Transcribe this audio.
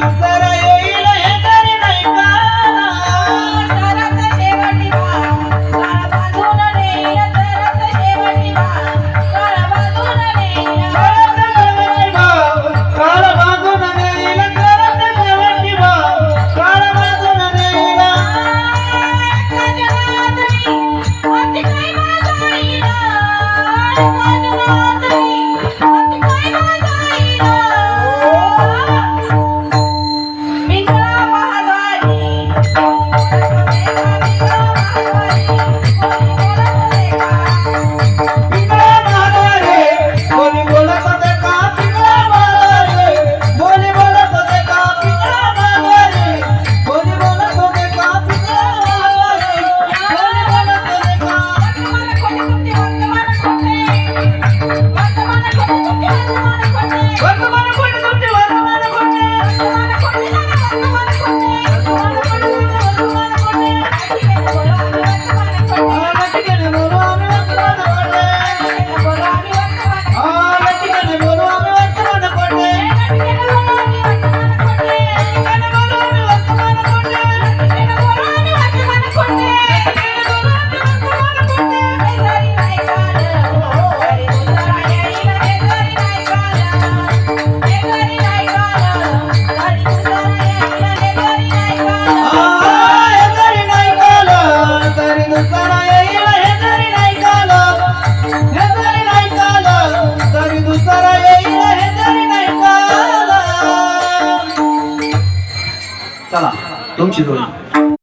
दुसरा येईल हे तरी नाही काला. सरत शेवटी काळ बांधून नेईल, सरत शेवटी काळ बांधून नेईल. सरत शेवटी काळ बांधून नेईल, सरत शेवटी काळ बांधून नेईल. अति काय माझा येईल, अति काय माझा येईल. मिंगळा महाद्वारी, पिंगळा महाद्वारे बोली बोलत होते का? पिंगळा महाद्वारे बोली बोलत होते का? पिंगळा महाद्वारे बोली बोलत होते का? पिंगळा महाद्वारे बोली बोलत होते का? वर्तमान कोटी तुमचे वर्तमान कोटी. लटकेने बोलू आम्ही वर्तमान कोटी. लटकेने बोलू आम्ही वर्तमान कोटी. लटकेने बोलू आम्ही वर्तमान कोटी. हे तरी नाही कालं, तरी दुसरा येईल हे तरी नाही कालं. हे तरी नाही कालं, तरी दुसरा येईल हे तरी नाही कालं. चला तुमची जोडी.